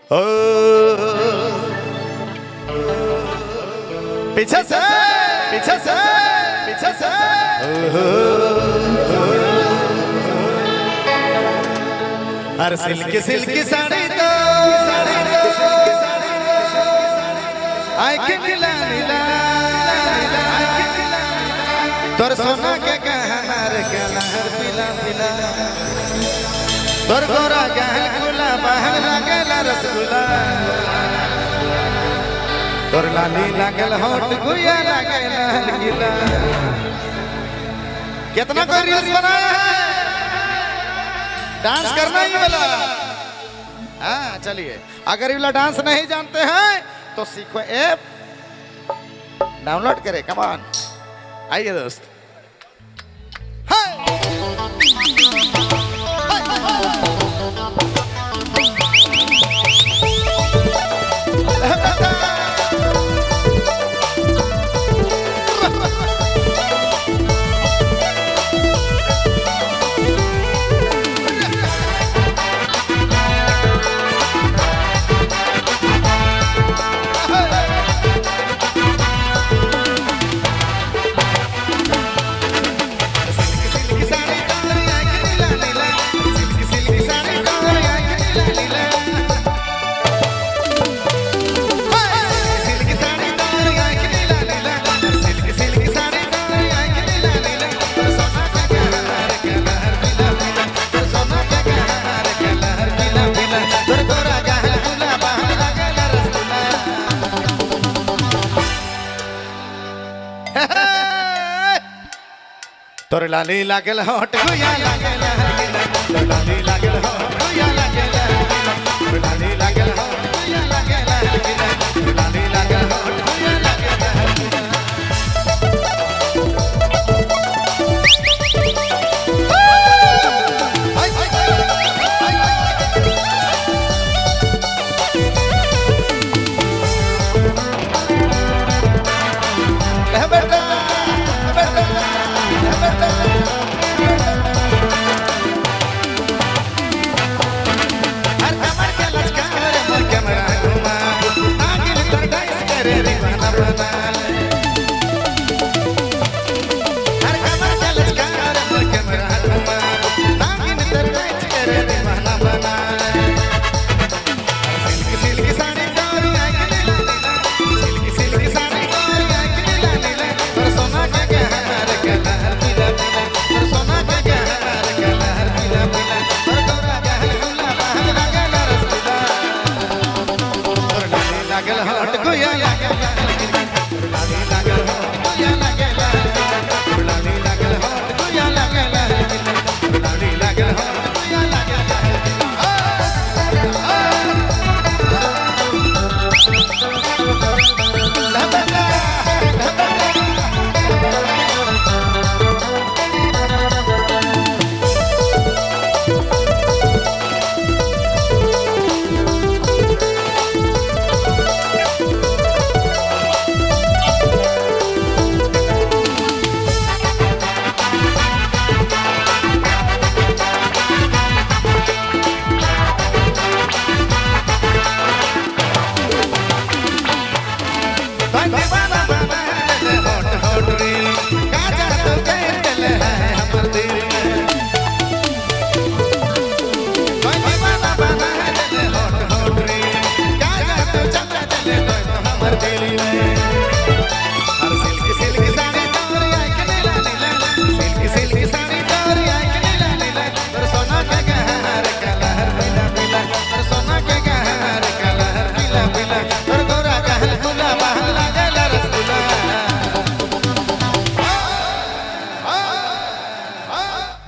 ओ पीछे से पीछे से पीछे से हर सिल्की सिल्की साड़ी तो आई के नीला नीला तोर सोना के गहना रे गलहर पीला पीला तोर गोरा गहन गुला बहन लागेला रसगुल्ला तोर लाली लागल होठ गुया लागेला हलगिला। कितना कोई रील्स बनाया है, डांस करना ही वाला। हाँ चलिए, अगर ये वाला डांस नहीं जानते हैं तो सीखो, ऐप डाउनलोड करें। कम ऑन, आइए दोस्त। तोर लाली लागल होठ गुया लागल हलगिला, तोर लाली लागल होठ गुया लागल हलगिला, तोर लाली लागल होठ गुया लागल हलगिला, तोर लाली लागल होठ गुया लागल हलगिला।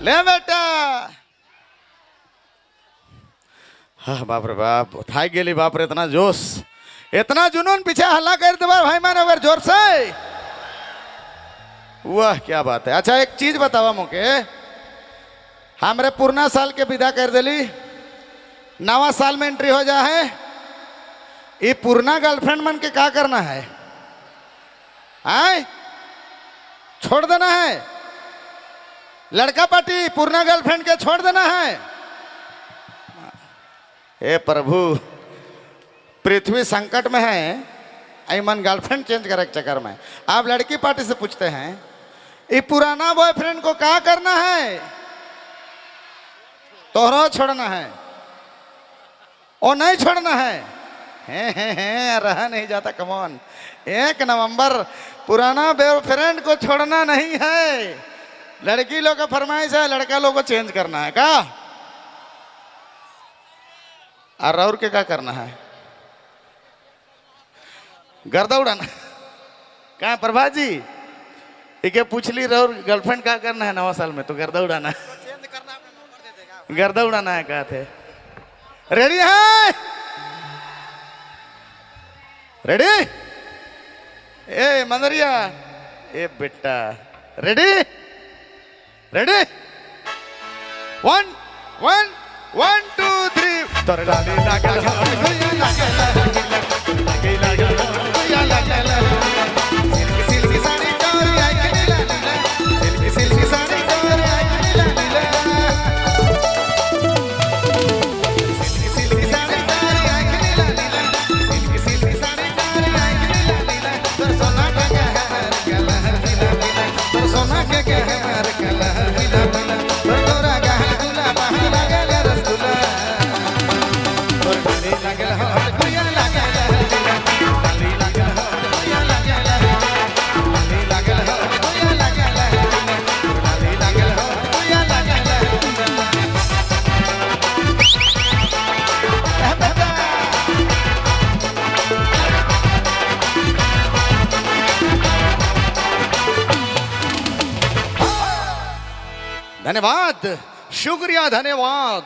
ले बेटा, हाँ बाप रे बाप, थाई गेली बाप रे, इतना जोश, इतना जुनून, पीछे हल्ला कर दे भाई मानो अगर जोर से। वाह क्या बात है। अच्छा एक चीज बतावा मुके, हमरे पुराना साल के विदा कर दिली, नवा साल में एंट्री हो जा है। ये पुराना गर्लफ्रेंड मन के क्या करना है? आए छोड़ देना है, लड़का पार्टी पुराना गर्लफ्रेंड के छोड़ देना है। हे प्रभु, पृथ्वी संकट में है, मन गर्लफ्रेंड चेंज करे के चक्कर में आप लड़की पार्टी से पूछते हैं ये पुराना बॉयफ्रेंड को क्या करना है, तोहरा छोड़ना है और नहीं छोड़ना है, रहा नहीं जाता। कमॉन, 1 नवंबर पुराना बॉयफ्रेंड को छोड़ना नहीं है, लड़की लोग का फरमाइश है, लड़का लोग को चेंज करना है का। और के क्या करना है, गर्दा उड़ाना कहा प्रभा जी इके पूछ ली रहो गर्लफ्रेंड क्या करना है नवा साल में, तो गर्दा उड़ाना है, गर्दा उड़ाना है कहा थे। रेडी है, रेडी ए मंदरिया ए बेटा, रेडी रेडी 1 1 1 2 3 तोरे लाली लागल हो गुया लागल गुया लागल सिल्की साड़ी चोरी आई के नीला सिल्की साड़ी चोरी आई के नीला सिल्की साड़ी चोरी आई के नीला सिल्की साड़ी चोरी आई के नीला तोर सोना के गहर कलर नीला तोर सोना के गहर कलर नीला तोर तोरा गहर गुलाब लागल रसगुल्ला तोर डाली लागल हो गुया लागल डाली लागल हो गुया लागल डाली लागल हो गुया लागल डाली लागल हो गुया लागल। धन्यवाद, शुक्रिया, धन्यवाद।